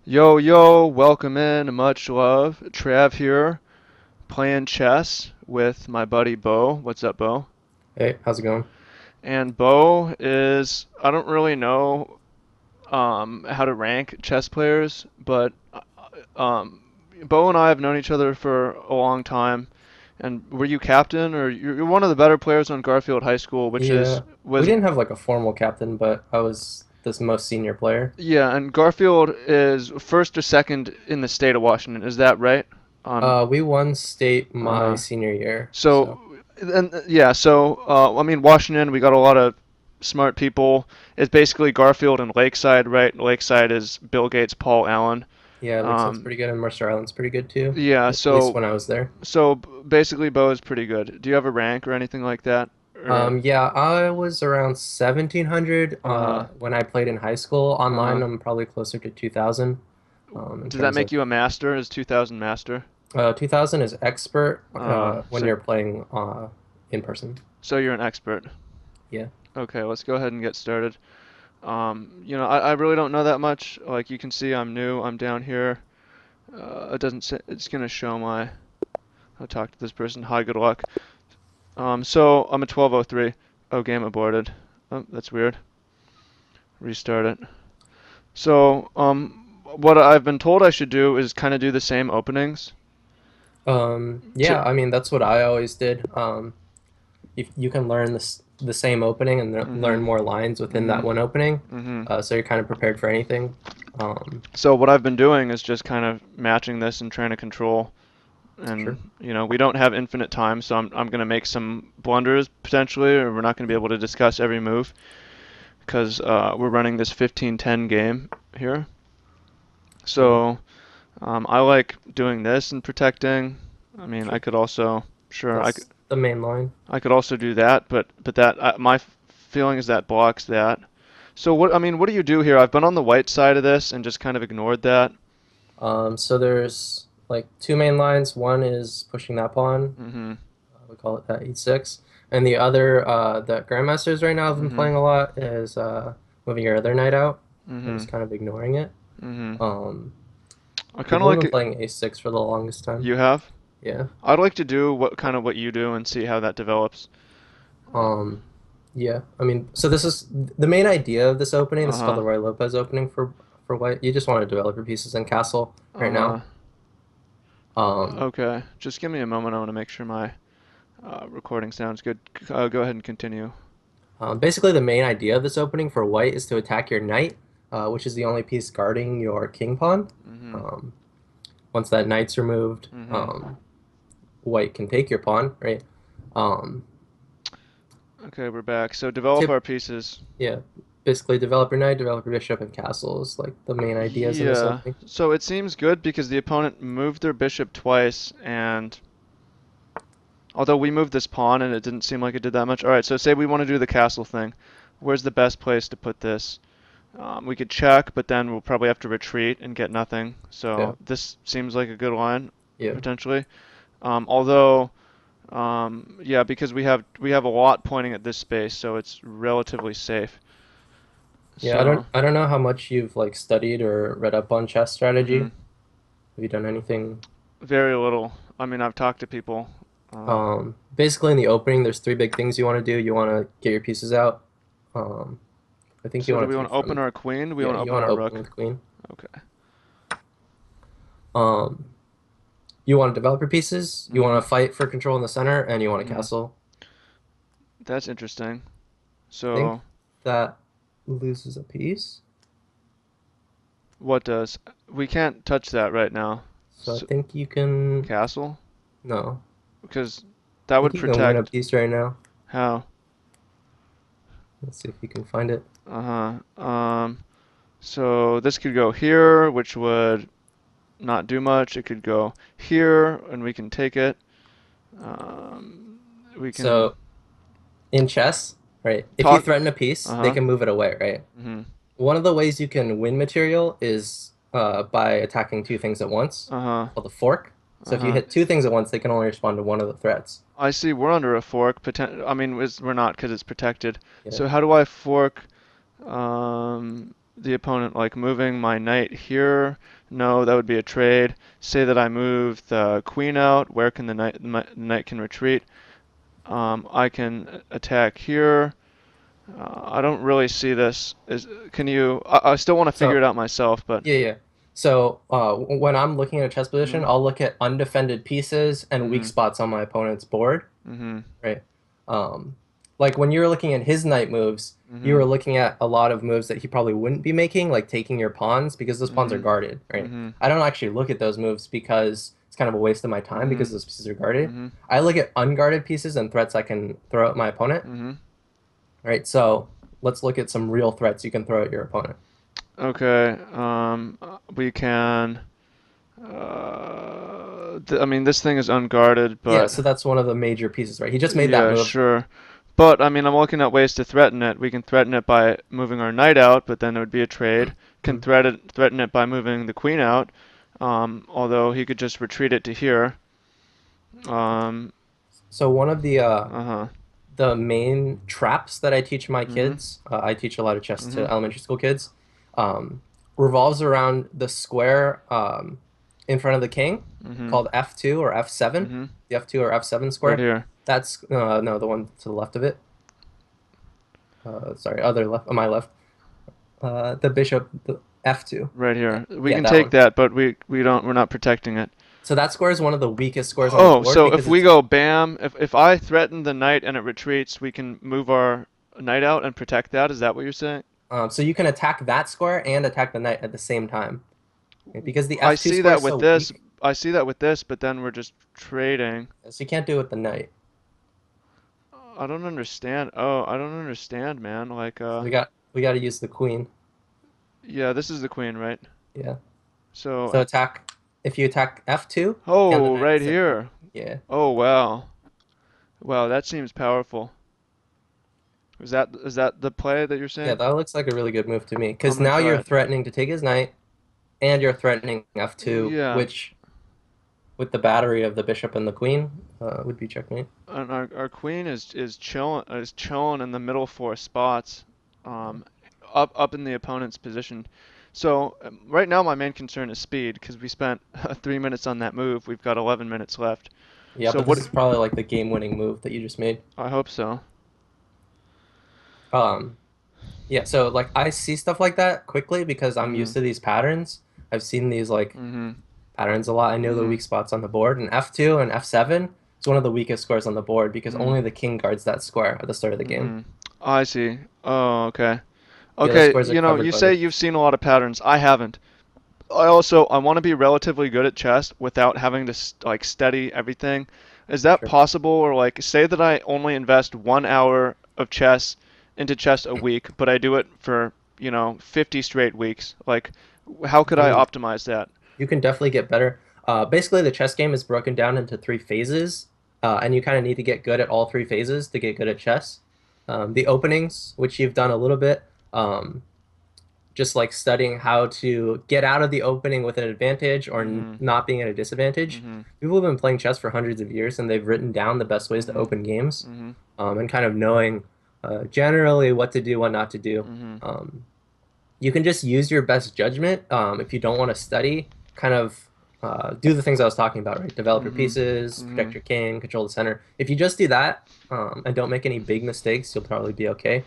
Yo, yo, welcome in, much love. Trav here, playing chess with my buddy Bo. What's up, Bo? Hey, how's it going? And Bo is, I don't really know how to rank chess players, but um, Bo and I have known each other for a long time. And were you captain, or you're one of the better players on Garfield High School, which is Yeah, we was didn't have like a formal captain, but I was this most senior player. yeah, and Garfield is first or second in the state of Washington. Is that right? On We won state my uh-huh. senior year, So, so and yeah, so I mean, Washington, we got a lot of smart people. It's basically Garfield and Lakeside, right? Lakeside is Bill Gates, Paul Allen. yeah, Lakeside's Um, pretty good, and Mercer Island's pretty good too. yeah, At least so when I was there. basically, Bo is pretty good. Do you have a rank or anything like that? Or Yeah, I was around 1700 uh, when I played in high school. Online, uh, I'm probably closer to 2000 in does that terms make of you a master? Is 2000 master? 2000 is expert when So you're playing in person. so you're an expert. Yeah, Okay, let's go ahead and get started. I really don't know that much. Like you can see, I'm new. I'm down here. It doesn't say, it's gonna show my, I'll talk to this person. Hi, good luck. So I'm at 12:03. Oh, game aborted. Oh, that's weird. Restart it. So, what I've been told I should do is kind of do the same openings. To, yeah, I mean that's what I always did. You can learn the same opening and learn mhm, more lines within that mhm, one opening, mhm. so you're kind of prepared for anything. Um, So what I've been doing is just kind of matching this and trying to control. sure. And we don't have infinite time, so I'm gonna make some blunders potentially, or we're not gonna be able to discuss every move because we're running this 15-10 game here. Yeah, So I like doing this and protecting. I mean, I sure. could also, sure, That's the main line. I could also do that, but that my feeling is that blocks that. So what I mean, what do you do here? I've been on the white side of this and just kind of ignored that. So there's like two main lines. One is pushing that pawn. Mhm. We call it that e6, and the other that grandmasters right now have been Mhm. playing a lot is moving your other knight out and Mhm. just kind of ignoring it. Mhm. Um, I kind of People have like been it. playing a6 for the longest time. You have? Yeah. I'd like to do what you do and see how that develops. Um, yeah. I mean, so this is the main idea of this opening. This is called Uh-huh. the Roy Lopez opening for White. You just want to develop your pieces in Castle right Uh-huh. now. Um, Okay. Just give me a moment. I want to make sure my recording sounds good. Go ahead and continue. Basically, the main idea of this opening for White is to attack your knight, which is the only piece guarding your king pawn. Mhm. Um, Once that knight's removed, Mhm. White can take your pawn, right? Um, Okay, we're back. So develop tip, our pieces. yeah. Basically, develop your knight, develop your bishop, and castle is like the main ideas in this Yeah. opening. So it seems good because the opponent moved their bishop twice, and although we moved this pawn and it didn't seem like it did that much. All right, so say we want to do the castle thing. Where's the best place to put this? We could check, but then we'll probably have to retreat and get nothing. Yeah, So this seems like a good line, yeah. potentially. Although, yeah, because we have a lot pointing at this space, so it's relatively safe. Yeah, So, I don't know how much you've like studied or read up on chess strategy. hmm Have you done anything? very little. I mean, I've talked to people. Basically in the opening, there's three big things you want to do. You want to get your pieces out. Um, I think you So do want we to want take to open from, our queen? Do we yeah, want to you open want to our open rook? with queen. Okay. Um, you want to develop your pieces. You hmm want to fight for control in the center, and you want a hmm castle. That's interesting. I think So that loses a piece. what does? We can't touch that right now. So I So, think you can, castle? no, Because I that think would you can win a protect. piece right now. How? Let's see if you can find it. Uh-huh. So this could go here, which would not do much. It could go here, and we can take it. Um, we can So in chess, right? If you talk. threaten a piece, they Uh-huh. can move it away, right? hmm One of the ways you can win material is by attacking two things at once, Uh-huh. called the fork. So if you Uh-huh. hit two things at once, they can only respond to one of the threats. I see we're under a fork. I mean, we're not because it's protected. Yeah. So how do I fork? Um, the opponent like moving my knight here. No, that would be a trade. Say that I move the queen out. Where can the knight can retreat? I can attack here. I don't really see this. Can you? I still want to figure So it out myself, but. yeah, yeah. So when I'm looking at a chess position, Mhm. I'll look at undefended pieces and weak Mhm. spots on my opponent's board, Mhm. right? Um, like when you're looking at his knight moves, you were Mhm. looking at a lot of moves that he probably wouldn't be making, like taking your pawns because those pawns are Mhm. guarded, right? Mhm. I don't actually look at those moves because it's kind of a waste of my time because Mhm. those pieces are guarded. Mhm. I look at unguarded pieces and threats I can throw at my opponent, Mhm. right? So let's look at some real threats you can throw at your opponent. Okay. We can. I mean, this thing is unguarded, Yeah, but so that's one of the major pieces, right? He just made that yeah, move. sure. But I mean, I'm looking at ways to threaten it. We can threaten it by moving our knight out, but then it would be a trade. Can Mhm. threaten it by moving the queen out, although he could just retreat it to here. Um, So one of uh-huh. the main traps that I teach my Mhm. kids, I teach a lot of chess to Mhm. elementary school kids, revolves around the square in front of the king Mhm. called F2 or F7, Mhm. the F2 or F7 Right square. here. That's no, the one to the left of it. Sorry, other left, on my left. The bishop, the F2. Right Yeah, here. We yeah, can that take one. that, but we're not protecting it. So that square is one of the weakest squares on the Oh, board so if because we it's go bam, if I threaten the knight and it retreats, we can move our knight out and protect that. Is that what you're saying? so you can attack that square and attack the knight at the same time. Okay, because the I F2 see square that is with so this. weak, I see that with this, but then we're just trading. so you can't do it with the knight. I don't understand. Oh, I don't understand, man. Like, So we got to use the queen. yeah, this is the queen, right? Yeah. So, So attack if you attack F2 and the oh, knight at right the same time. here. Yeah. Oh, wow. Wow, that seems powerful. Is that the play that you're Yeah, saying? that looks like a really good move to me I'm because gonna now try you're it. threatening to take his knight and you're threatening F2, Yeah, which with the battery of the bishop and the queen would be checkmate. and our queen is chilling in the middle four spots, um, up in the opponent's position. So right now my main concern is speed because we spent 3 minutes on that move. We've got 11 minutes left. Yeah, So but this what? is probably like the game-winning move that you just made. I hope so. Um, yeah, so like I see stuff like that quickly because I'm used Mhm. to these patterns. I've seen these like Mhm. patterns a lot. I know the Mhm. weak spots on the board, and F2 and F7 is one of the weakest squares on the board because Mhm. only the king guards that square at the start of the game. Mhm. I see. Oh, okay. The other Okay, squares are covered you by the say you've seen a lot of patterns. I haven't. I want to be relatively good at chess without having to like study everything. Is that sure. possible? Or like, say that I only invest 1 hour of chess into chess a week, but I do it for 50 straight weeks. Like, how could I I mean, optimize that? you can definitely get better. Basically, the chess game is broken down into three phases, and you kind of need to get good at all three phases to get good at chess. The openings, which you've done a little bit, um, just like studying how to get out of the opening with an advantage or Mhm. not being at a disadvantage. Mhm. People have been playing chess for hundreds of years and they've written down the best ways to Mhm. open games, Mhm. and kind of knowing generally what to do, what not to do. Mhm. Um, you can just use your best judgment if you don't want to study, kind of do the things I was talking about, right? Develop your Mhm. pieces, protect Mhm. your king, control the center. If you just do that and don't make any big mistakes, you'll probably be okay.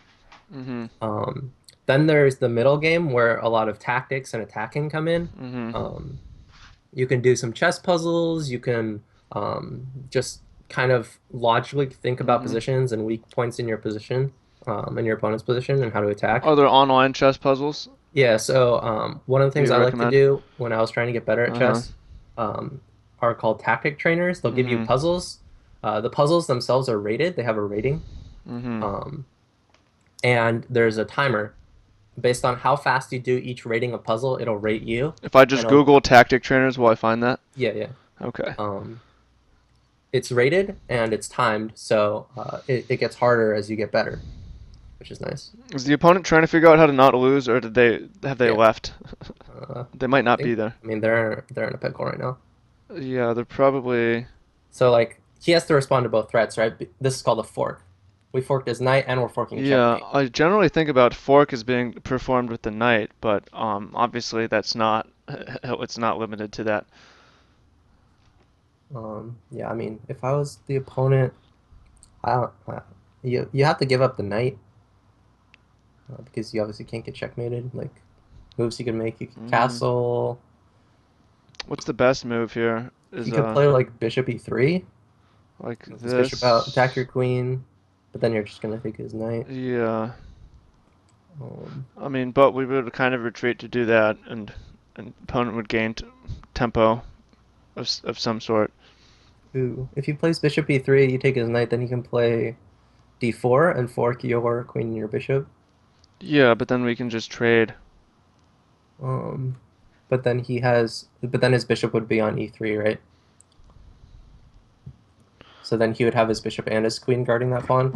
Mhm. Um, then there's the middle game where a lot of tactics and attacking come in. Mhm. Um, you can do some chess puzzles. You can just kind of logically think about Mhm. positions and weak points in your position, in your opponent's position, and how to attack. Are there online chess puzzles Yeah, so one of the that things you I like to recommend? do when I was trying to get better at Uh-huh. chess um, are called tactic trainers. They'll give you Mhm. puzzles. The puzzles themselves are rated, they have a rating. Mhm. Um, and there's a timer. Based on how fast you do each rating of puzzle, it'll rate you. If I And just it'll, Google tactic trainers, will I find that? yeah, yeah. Okay. Um, it's rated and it's timed, so it gets harder as you get better, which is nice. Is the opponent trying to figure out how to not lose, or have they Yeah. left? They might I not be think, there. I mean, they're in a pickle right now. Yeah, they're probably. So like he has to respond to both threats, right? This is called a fork. We forked his knight, and we're forking Yeah, checkmate. I generally think about fork as being performed with the knight, but obviously that's not it's not limited to that. Yeah, I mean, if I was the opponent, I don't. You have to give up the knight because you obviously can't get checkmated. Like moves you can make, you can Mm, castle. what's the best move here? You Is could play like bishop e3, like move his bishop out, attack your this. queen, but then you're just gonna take his knight. Yeah. Um, I mean, but we would kind of retreat to do that, and opponent would gain tempo of some sort. Ooh, if he plays bishop e3, you take his knight, then he can play d4 and fork your queen and your bishop. Yeah, but then we can just trade. Um, but then his bishop would be on e3, right? So then he would have his bishop and his queen guarding that pawn.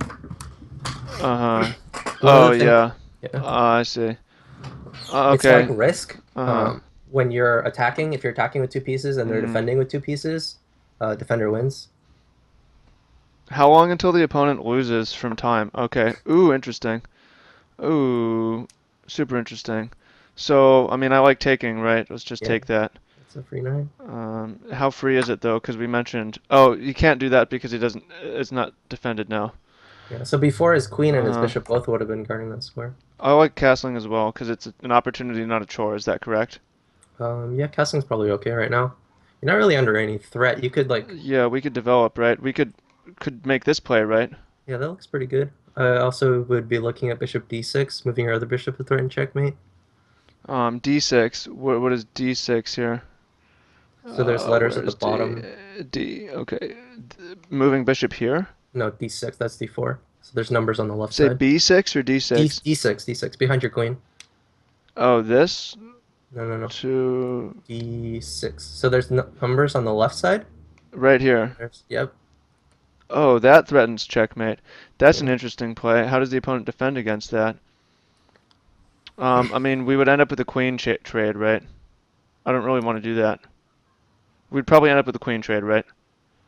Uh-huh. One of Oh the things, yeah. yeah, I see. it's like Okay. risk. Uh-huh. When you're attacking, if you're attacking with two pieces and they're Mm. defending with two pieces, defender wins. How long until the opponent loses from time? Okay. Ooh, interesting. Ooh, super interesting. So, I mean, I like taking, right? Let's just Yeah, take that. it's a free nine. How free is it though? Because we mentioned. Oh, you can't do that because he doesn't. It's not defended now. Yeah, so before his queen and his Uh-huh. bishop both would have been guarding that square. I like castling as well because it's an opportunity, not a chore. Is that correct? Yeah, castling's probably okay right now. You're not really under any threat. You could like, Yeah, we could develop, right? We could make this play, right? yeah, that looks pretty good. I also would be looking at bishop d6, moving your other bishop to threaten checkmate. D6. What is D6 here? So there's letters at the Where's D? bottom. D. Okay. Moving bishop here. No, d6, that's d4. So there's numbers on the left Say side. B6 or D D6? d6, d6 behind your queen. Oh, this No, no, no. to D6. So there's numbers on the left side. right here. There's, yep. Oh, that threatens checkmate. That's an Yeah. interesting play. How does the opponent defend against that? I mean, we would end up with a queen trade, right? I don't really want to do that. We'd probably end up with a queen trade, right?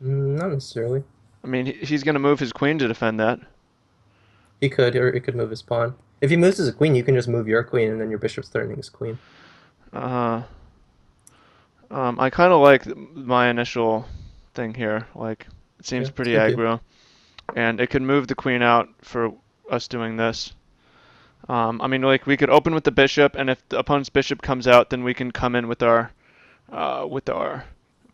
Not necessarily. I mean, he's going to move his queen to defend that. He could, or he could move his pawn. If he moves his queen, you can just move your queen, and then your bishop's threatening his queen. Uh, I kind of like my initial thing here. Like, it Yeah, seems it's pretty good too. aggro, and it could move the queen out for us doing this. I mean, like we could open with the bishop, and if the opponent's bishop comes out, then we can come in with our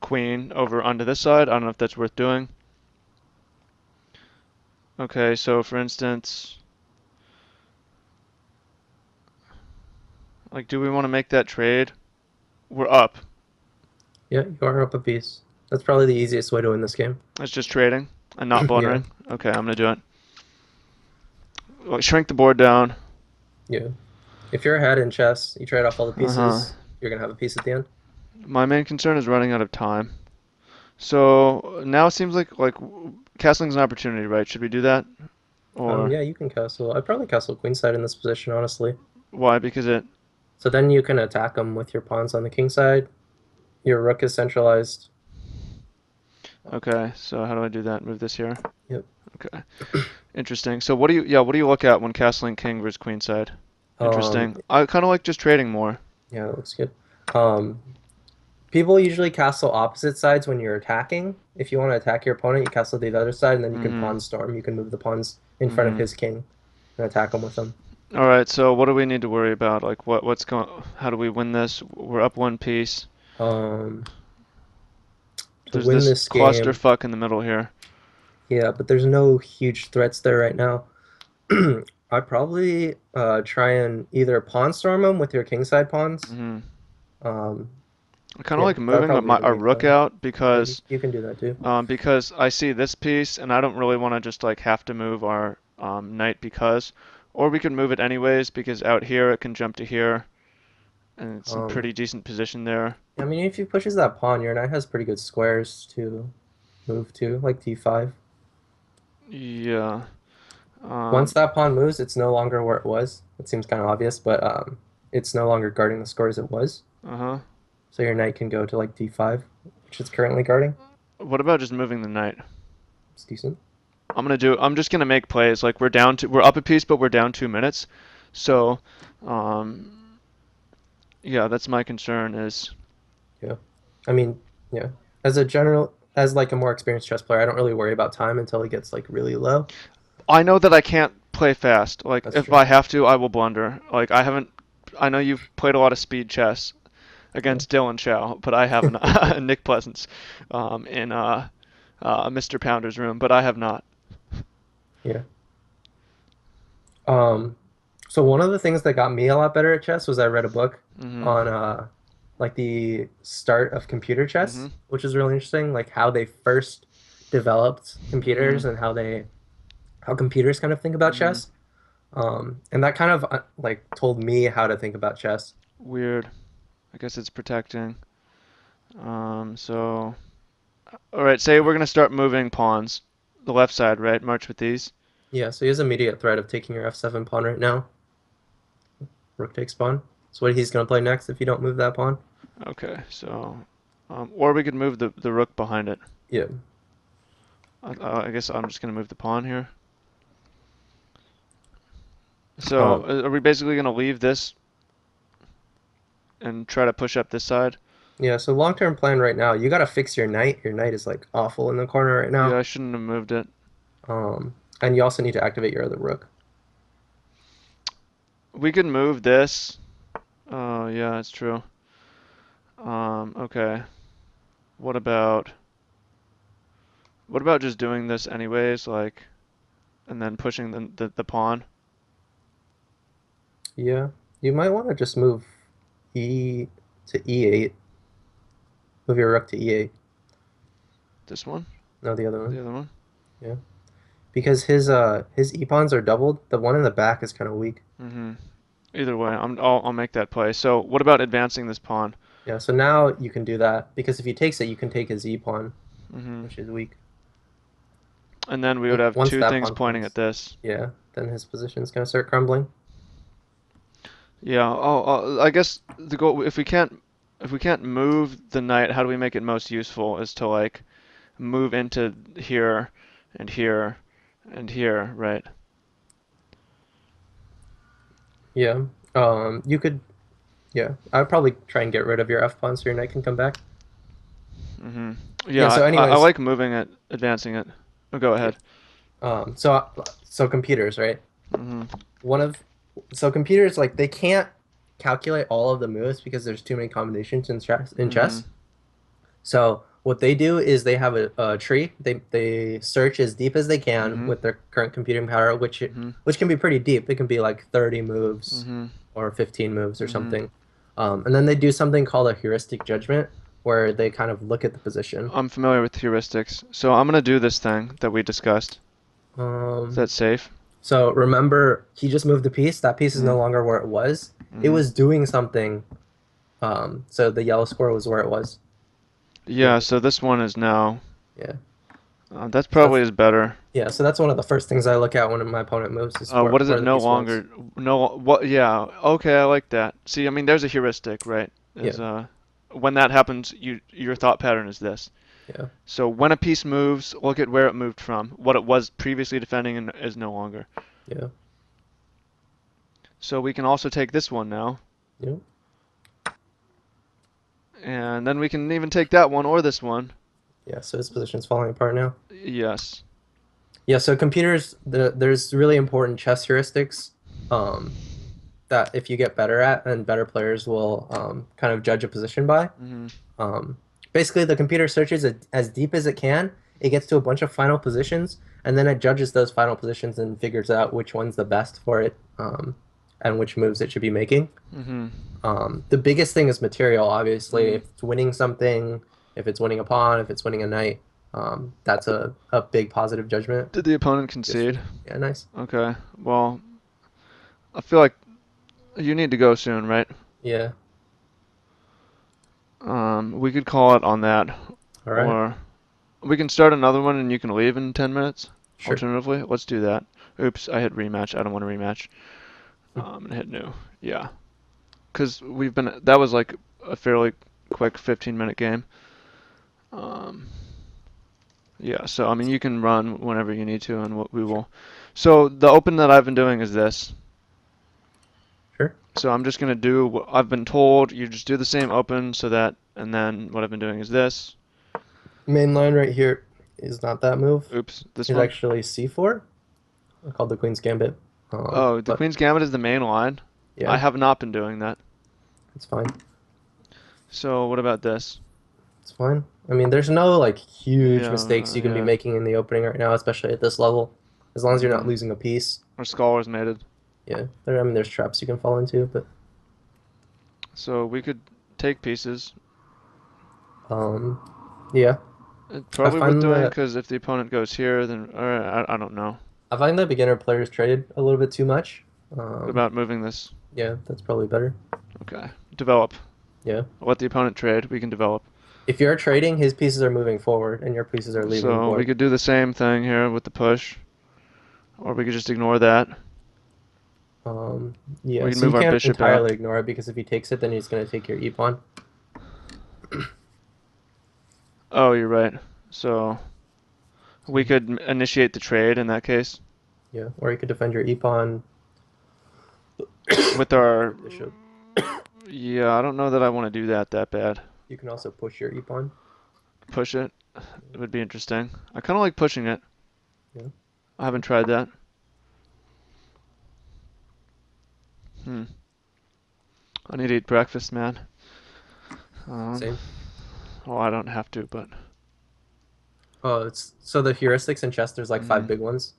queen over onto this side. I don't know if that's worth doing. Okay, so for instance, like, do we want to make that trade? We're up. Yeah, you are up a piece. That's probably the easiest way to win this game. It's just trading and not Yeah, blundering. Okay, I'm gonna do it. Like, shrink the board down. yeah. If you're ahead in chess, you trade off all the Uh-huh. pieces, you're gonna have a piece at the end. My main concern is running out of time. So now it seems like castling's an opportunity, right? Should we do that? Or Yeah, you can castle. I'd probably castle queenside in this position, honestly. why? Because it. So then you can attack them with your pawns on the king side. Your rook is centralized. Okay, so how do I do that? Move this here. Yep. Okay, interesting. So what do you? Yeah, what do you look at when castling king versus queenside? Um, Interesting. I kind of like just trading more. yeah, that looks good. Um, People usually castle opposite sides when you're attacking. If you want to attack your opponent, you castle the other side, and then you can Mm-hmm. pawn storm. You can move the pawns in front of Mm-hmm. his king and attack him with them. All right. So what do we need to worry about? Like what's going? How do we win this? We're up one piece. Um, to There's win this this game, clusterfuck in the middle here. yeah, but there's no huge threats there right now. I'd probably try and either pawn storm him with your kingside pawns. Mm-hmm. Um, I kind of yeah, like that would moving probably be the our main rook play. out Yeah, you can do that too. because I see this piece and I don't really want to just like have to move our knight because, or we can move it anyways because out here it can jump to here and it's in Um, pretty decent position there. I mean, if he pushes that pawn, your knight has pretty good squares to move to, like d5. Yeah. Once Um, that pawn moves, it's no longer where it was. It seems kind of obvious, but it's no longer guarding the squares it was. uh-huh. So your knight can go to like d5, which it's currently guarding. What about just moving the knight? It's decent. I'm just gonna make plays. Like we're up a piece, but we're down 2 minutes. So, um, yeah, that's my concern is Yeah. I mean, yeah. As like a more experienced chess player, I don't really worry about time until it gets like really low. I know that I can't play fast. Like That's if true. I have to, I will blunder. Like I haven't. I know you've played a lot of speed chess Yeah. against Dylan Chow, but I haven't. Nick Pleasance, in Mr. Pounder's room, but I have not. Yeah. Um, so one of the things that got me a lot better at chess was I read a book Mhm. on like the start of computer chess, Mhm. which is really interesting, like how they first developed computers Mhm. and how computers kind of think about Mhm. chess. And that kind of like told me how to think about chess. Weird. I guess it's protecting. So, all right. Say we're gonna start moving pawns. The left side, right? March with these. Yeah, so he has immediate threat of taking your f7 pawn right now. Rook takes pawn. So what he's going to play next if you don't move that pawn. Okay. So, or we could move the rook behind it. Yeah. I guess I'm just gonna move the pawn here. So, Um, are we basically gonna leave this and try to push up this side? yeah, so long-term plan right now, you got to fix your knight. Your knight is like awful in the corner right Yeah, now. I shouldn't have moved it. And you also need to activate your other rook. We could move this. Oh, yeah, that's true. Okay. What about what about just doing this anyways, like, and then pushing the pawn? Yeah, you might want to just move e to e8. Move your rook to e8. This one? No, the other The one. other one? Yeah, because his e pawns are doubled. The one in the back is kind of weak. Mm-hmm. Either way, I'll make that play. So, what about advancing this pawn? Yeah, so now you can do that because if he takes it, you can take his e pawn, Mm-hmm. which is weak. And then we would have Once two that things pawn pointing at comes, this. yeah, then his position is gonna start crumbling. Yeah. Oh, I guess the goal if we can't move the knight, how do we make it most useful? Is to like move into here and here and here, right? Yeah. You could, yeah. I'd probably try and get rid of your f pawn so your knight can come back. Hmm. Yeah. Yeah, So, I anyways, like moving it, advancing it. Oh, go yeah. ahead. So computers, right? Hmm. One of so computers like they can't calculate all of the moves because there's too many combinations in chess. In Hmm. chess. So what they do is they have a tree. They search as deep as they can Hmm. with their current computing power, Hmm. which can be pretty deep. It can be like 30 moves Hmm. or 15 moves or Hmm. something. And then they do something called a heuristic judgment, where they kind of look at the position. I'm familiar with heuristics, so I'm gonna do this thing that we discussed. Is Um, that safe? so remember, he just moved a piece. That piece is Hmm. no longer where it was. It Hmm. was doing something. So the yellow square was where it was. Yeah, Yeah, so this one is now. yeah. That's So probably that's is better. yeah. So that's one of the first things I look at when my opponent moves is What is it where the no piece was. longer? No, what? Yeah, okay, I like that. See, I mean, there's a heuristic, right? Yeah, Is when that happens, your thought pattern is this. yeah, So when a piece moves, look at where it moved from. What it was previously defending and is no longer. yeah, So we can also take this one now, yeah. and then we can even take that one or this one. Yeah. So his position's falling apart now. Yes. Yeah. So computers, there's really important chess heuristics. Um, that if you get better at, and better players will kind of judge a position by. Hmm. Um, Basically, the computer searches it as deep as it can. It gets to a bunch of final positions, and then it judges those final positions and figures out which one's the best for it, and which moves it should be making. Hmm. The biggest thing is material, obviously. Hmm. If it's winning something, if it's winning a pawn, if it's winning a knight, that's a big positive judgment. Did the opponent Just concede? yeah, nice. Okay. Well, I feel like you need to go soon, right? Yeah. We could call it on that, All right. or we can start another one and you can leave in 10 minutes. Sure. Alternatively, let's do that. Oops, I hit rematch. I don't want to rematch. And hit new. Yeah, because that was like a fairly quick 15-minute game. Um, Yeah, so I mean you can run whenever you need to and what we will. So the open that I've been doing is this. Sure. So I'm just gonna do what I've been told. You just do the same open so that, and then what I've been doing is this. Main line right here is not that move. Oops, this It's one. actually c4, called the Queen's Gambit. Oh, the But Queen's Gambit is the main line. I yeah, have not been doing that. it's fine. So what about this? It's fine. I mean, there's no like huge mistakes Yeah, you can be yeah. making in the opening right now, especially at this level. As long as you're not Mhm. losing a piece. Our scholars made it. Yeah. I mean, there's traps you can fall into, but So we could take pieces. um, yeah. It's I probably worth find doing that because if the opponent goes here, then or I don't know. I find that beginner players trade a little bit too much. What Um, about moving this? yeah, that's probably better. Okay. Develop. Yeah. Let the opponent trade. We can develop. If you're trading, his pieces are moving forward and your pieces are leaving the So we board. could do the same thing here with the push, or we could just ignore that. Yeah, We can so you move our can't bishop out. entirely ignore it because if he takes it, then he's going to take your e pawn. Oh, you're right. So we So, could initiate the trade in that case yeah, or you could defend your e pawn with with our. your bishop. Yeah, I don't know that I want to do that bad. You can also push your e pawn. Push it. It would be interesting. I kind of like pushing it. Yeah, I haven't tried that. Hmm. I need to eat breakfast, man. Um, same. well, I don't have to, but. Oh, it's so the heuristics in chess. There's like five Mm. big ones.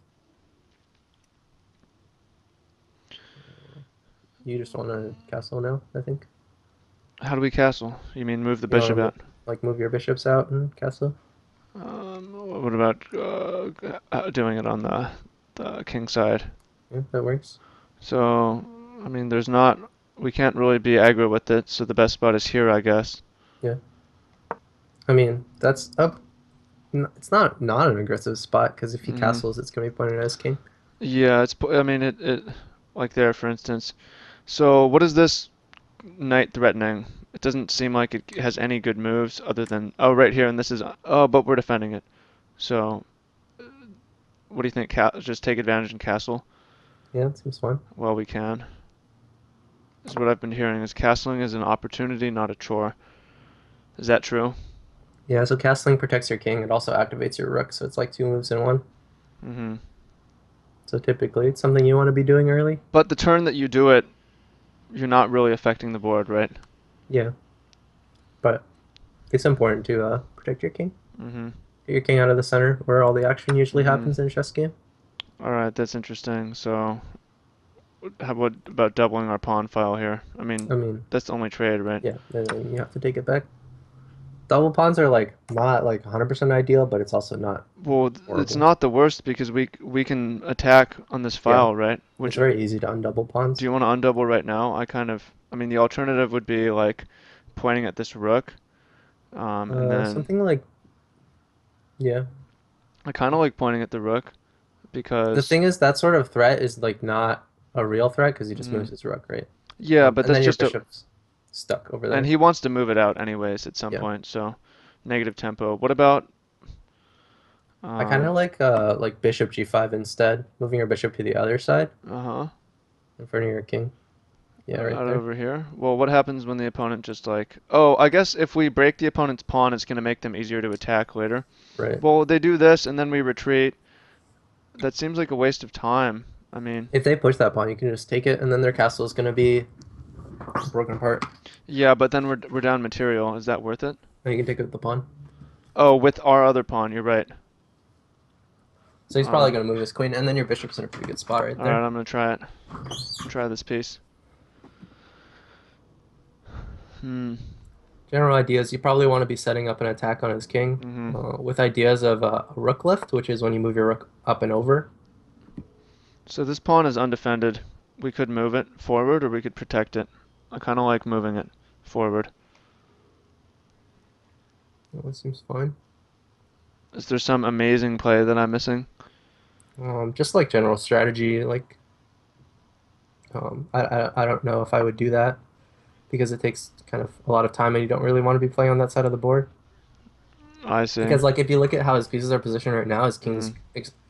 You just want to castle now, I think. How do we castle? You mean move the You want to bishop move out? like move your bishops out and castle. What about doing it on the king side? Yeah, that works. So, I mean, there's not. We can't really be aggro with it, so the best spot is here, I guess. Yeah, I mean that's up. It's not an aggressive spot because if he Hmm. castles, it's gonna be pointed as king. Yeah, I mean, it like there, for instance. So, what is this knight threatening? It doesn't seem like it has any good moves other than right here, and this is but we're defending it. So, what do you think? Just take advantage and castle? Yeah, that seems fine. Well, we can. Is what I've been hearing. Is castling is an opportunity, not a chore. Is that true? Yeah, so castling protects your king. It also activates your rook, so it's like two moves in one. Hmm. So typically, it's something you want to be doing early. But the turn that you do it, you're not really affecting the board, right? Yeah, but it's important to protect your king. Hmm. Get your king out of the center, where all the action usually Hmm. happens in a chess game. All right, that's interesting. So, what about doubling our pawn file here? I mean, I mean, that's the only trade, right? yeah, then you have to take it back. Double pawns are like not like 100% ideal, but it's also not Well, it's horrible. not the worst because we can attack on this Yeah, file, right? it's Which very easy to undouble do pawns. you want to undouble right now? I mean, the alternative would be like pointing at this rook, and then Something like yeah. I kind of like pointing at the rook The because, thing is, that sort of threat is like not a real threat because he just mm, moves his rook, right? yeah, but And that's then your just bishop's stuck over and there. he wants to move it out anyways at some Yeah. point, so negative tempo. What about, I kind of um, like bishop g5 instead, moving your bishop to the other side uh-huh, in front of your king. Yeah, right out there. over here? Well, what happens when the opponent just like, oh, I guess if we break the opponent's pawn, it's gonna make them easier to attack later. Right. Well, they do this and then we retreat. That seems like a waste of time. I mean, If they push that pawn, you can just take it, and then their castle is going to be broken apart. yeah, but then we're down material. Is that worth it? And you can take it with the pawn. Oh, with our other pawn, you're right. So he's probably Um, going to move his queen, and then your bishop's in a pretty good spot right all right, there. I'm gonna try it. Try this piece. Hmm. General ideas, you probably want to be setting up an attack on his king Mm-hmm. with ideas of a rook lift, which is when you move your rook up and over. So this pawn is undefended. We could move it forward or we could protect it. I kind of like moving it forward. That seems fine. Is there some amazing play that I'm missing? Just like general strategy, like I don't know if I would do that because it takes kind of a lot of time and you don't really want to be playing on that side of the board. I see. Because like if you look at how his pieces are positioned right now, his Mm. king's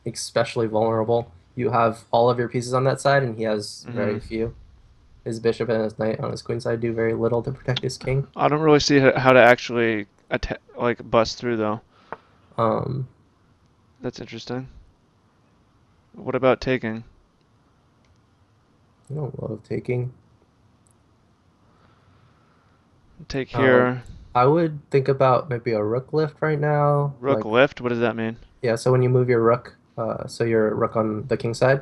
especially vulnerable. You have all of your pieces on that side, and he has very Mhm. few. His bishop and his knight on his queen side do very little to protect his king. I don't really see how to actually attack, like bust through though. Um, That's interesting. What about taking? I don't love taking. Take Um, here. I would think about maybe a rook lift right now. Rook Like, lift. What does that mean? yeah, so when you move your rook, so your rook on the king side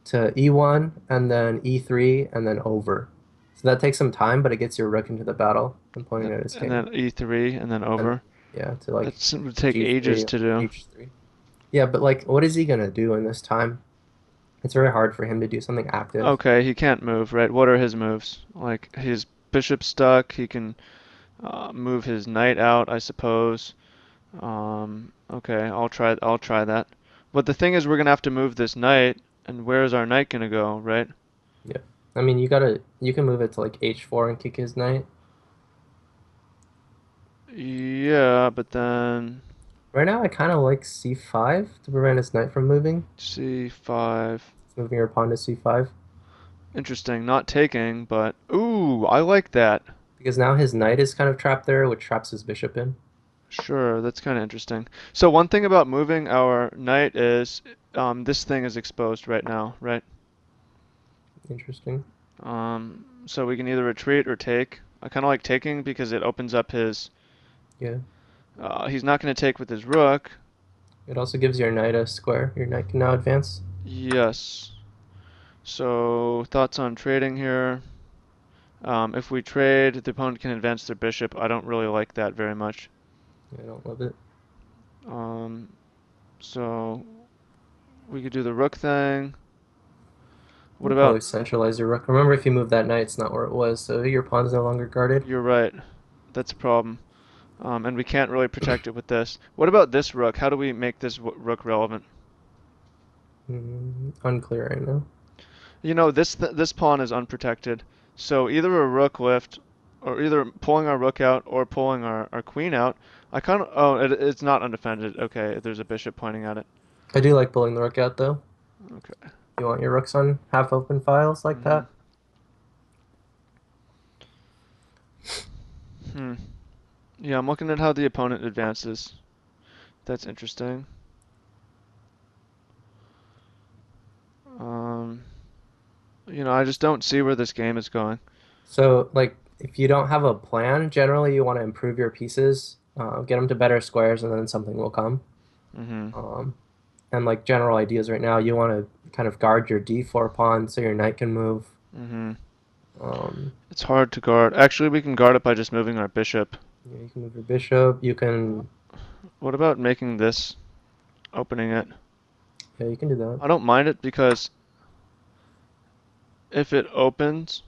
to e1 and then e3 and then over. So that takes some time, but it gets your rook into the battle and pointing at his And king. then e3 and then And over. yeah, to like That would take ages g3 to or do. h3. Yeah, but like, what is he gonna do in this time? It's very hard for him to do something active. Okay, he can't move, right? What are his moves? Like his bishop stuck. He can move his knight out, I suppose. Okay, I'll try that. But the thing is, we're gonna have to move this knight, and where's our knight gonna go, right? Yeah, I mean, you can move it to like h4 and kick his knight. Yeah, but then Right now, I kind of like c5 to prevent his knight from moving. c5. Moving your pawn to c5 Interesting. Not taking, but ooh, I like that. because now his knight is kind of trapped there, which traps his bishop in. Sure, that's kind of interesting. So one thing about moving our knight is this thing is exposed right now, right? Interesting. So we can either retreat or take. I kind of like taking because it opens up his. Yeah. He's not going to take with his rook. It also gives your knight a square. Your knight can now advance. Yes. So thoughts on trading here? If we trade, the opponent can advance their bishop. I don't really like that very much. I don't love it. Um, so we could do the rook thing. What You'll probably about? centralize your rook. Remember, if you move that knight, it's not where it was, so your pawn's no longer guarded. You're right. That's a problem. And we can't really protect it with this. What about this rook? How do we make this rook relevant? Unclear right now. You know, this pawn is unprotected. So either a rook lift, or either pulling our rook out or pulling our queen out. I kind of. Oh, it's not undefended. Okay, there's a bishop pointing at it. I do like pulling the rook out, though. Okay. You want your rooks on half-open files like Mhm. that? Hmm. Yeah, I'm looking at how the opponent advances. That's interesting. Um, I just don't see where this game is going. So, like, if you don't have a plan, generally you want to improve your pieces, get them to better squares, and then something will come. Mhm. Um, and like general ideas right now, you want to kind of guard your d4 pawn so your knight can move. Mhm. Um, It's hard to guard. Actually, we can guard it by just moving our bishop. yeah, you can move your bishop. You can, What about making this, opening it? yeah, you can do that. I don't mind it because if it opens,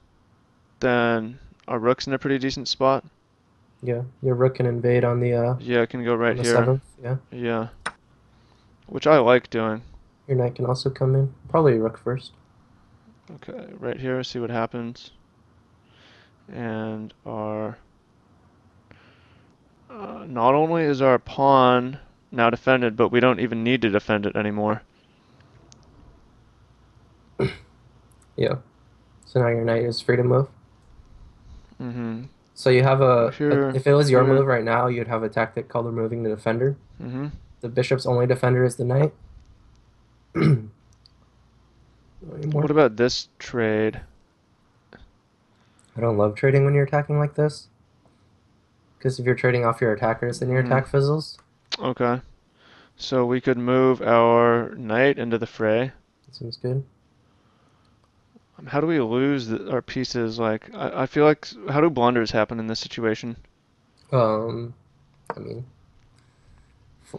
then our rook's in a pretty decent spot. Yeah, your rook can invade Yeah, it can go on right the here. seventh. Yeah, Yeah, which I like doing. your knight can also come in. Probably rook first. Okay, right here, see what happens. And not only is our pawn now defended, but we don't even need to defend it anymore. Yeah. So now your knight is free to move. Mm-hmm. So you have Here, if it was your we're gonna. move right now, you'd have a tactic called removing the defender. Mm-hmm. The bishop's only defender is the knight. Not What anymore. about this trade? I don't love trading when you're attacking like this. Because if you're trading off your attackers, then your Mm-hmm. attack fizzles. Okay. So we could move our knight into the fray. That seems good. How do we lose our pieces? Like, I feel like, how do blunders happen in this situation? Um, I mean,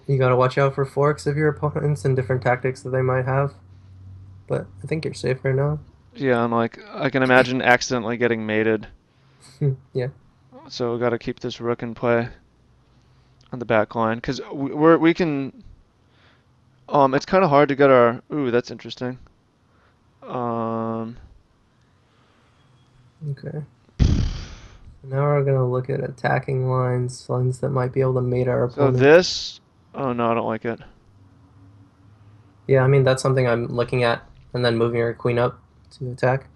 you gotta watch out for forks of your opponents and different tactics that they might have. But I think you're safe right now. Yeah, I'm like, I can imagine accidentally getting mated. Yeah. So we gotta keep this rook in play on the back line. Because we can, it's kind of hard to get our, ooh, that's interesting. Um, Okay. Now we're gonna look at attacking lines that might be able to mate our So opponent. this, oh no, I don't like it. Yeah, I mean that's something I'm looking at, and then moving our queen up to attack.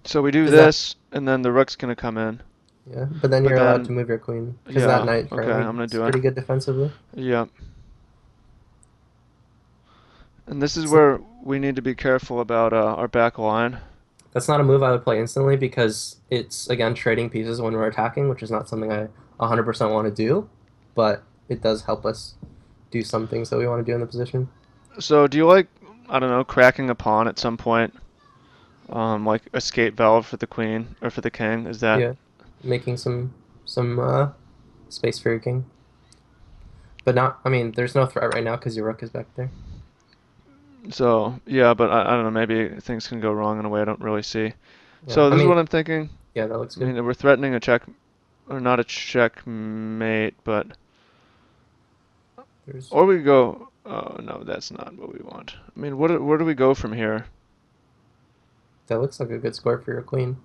So we do Because that, this, and then the rook's gonna come in. yeah, but then But you're allowed to then, move your queen because that yeah, knight okay, I'm currently gonna is do it. pretty good defensively. Yeah. And this is So where we need to be careful about our back line. that's not a move I would play instantly because it's again trading pieces when we're attacking, which is not something I 100% want to do, but it does help us do some things that we want to do in the position. So do you like, I don't know, cracking a pawn at some point? Like escape valve for the queen or for the king? Is that Yeah, making some space for your king, but not. I mean, there's no threat right now because your rook is back there. so? Yeah, but I don't know. Maybe things can go wrong in a way I don't really see. Yeah, So I this is mean, what I'm thinking. yeah, that looks I good. mean, we're threatening a check, or not a checkmate, but There's or we go. Oh no, that's not what we want. I mean, where do we go from here? that looks like a good score for your queen.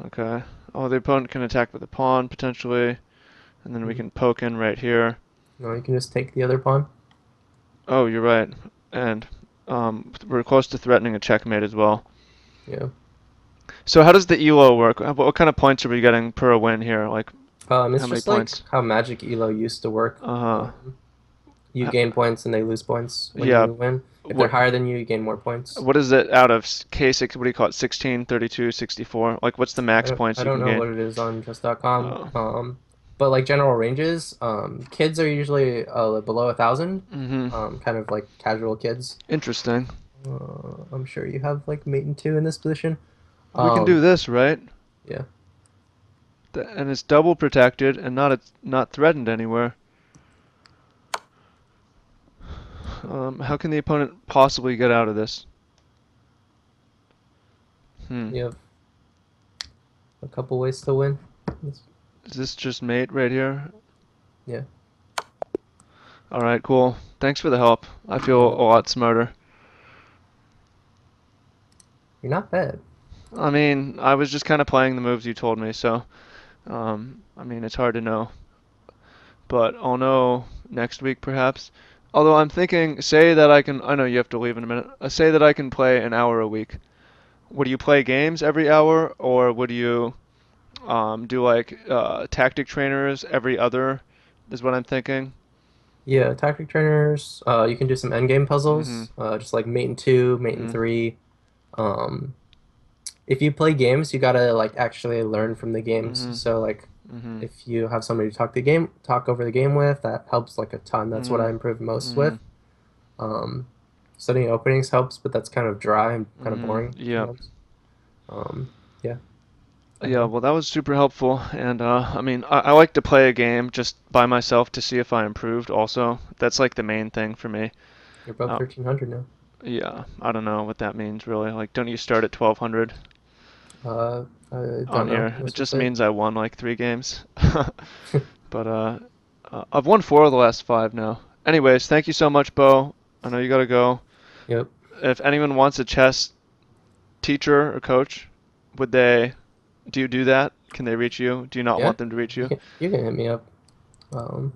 Okay. Oh, the opponent can attack with a pawn potentially, and then we Mhm. can poke in right here. No, you can just take the other pawn. Oh, you're right. And we're close to threatening a checkmate as well. Yeah. So how does the elo work? What kind of points are we getting per win here? Like It's how many just like points? how Magic Elo used to work. Uh-huh. You gain points and they lose points when Yeah. you win. If they're What higher than you gain more points. what is it out of K6? What do you call it? 16, 32, 64? Like what's the max I points you don't can know gain? what it is on chess.com. Oh. But like general ranges, kids are usually below 1,000. Mm-hmm. Kind of like casual kids. Interesting. I'm sure you have like mate and two in this position. We can do Um, this, right? yeah. And it's double protected and not threatened anywhere. How can the opponent possibly get out of this? Hmm. You have a couple ways to win. Is this just mate right here? Yeah. All right, cool. Thanks for the help. I feel Yeah. a lot smarter. You're not bad. I mean, I was just kind of playing the moves you told me, so I mean, it's hard to know, but I'll know next week perhaps. Although I'm thinking, say that I can, I know you have to leave in a minute. Say that I can play an hour a week. Would you play games every hour, or would you do like tactic trainers every other? Is what I'm thinking. Yeah, tactic trainers. You can do some endgame Mhm. puzzles, just like mate and two, mate and Mhm. three. Um, if you play games, you gotta like actually learn from the games. Mhm. So like, Mhm. if you have somebody to talk over the game with, that helps like a ton. That's what I Mhm. improve most with. Mhm. Um, Studying openings helps, but that's kind of dry and kind of Mhm. boring Yep. sometimes. Yeah. Yeah, Uh, well, that was super helpful, and I mean, I like to play a game just by myself to see if I improved. Also, that's like the main thing for me. you're above Uh, 1,300 now. yeah, I don't know what that means really. Like, don't you start at 1200 I on don't know. here? It Let's just just say. means I won like 3 games. But I've won 4 of the last 5 now. Anyways, thank you so much, Bo. I know you gotta go. Yep. If anyone wants a chess teacher or coach, would they? Do you do that? Can they reach you? Do you not Yeah. want them to reach you? You can hit me up. Um,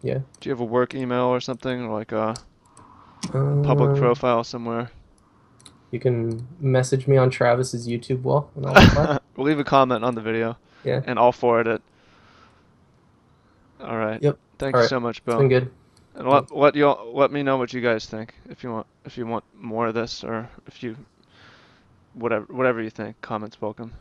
yeah. Do you have a work email or something, or like a public Um, profile somewhere? you can message me on Travis's YouTube wall and I'll reply. We'll leave a comment on the video, Yeah. and I'll forward it. All right. Yep. Thank All you right. so much, It's Bill. been good. And Yep. let me know what you guys think if you want more of this or if you whatever you think. Comments welcome.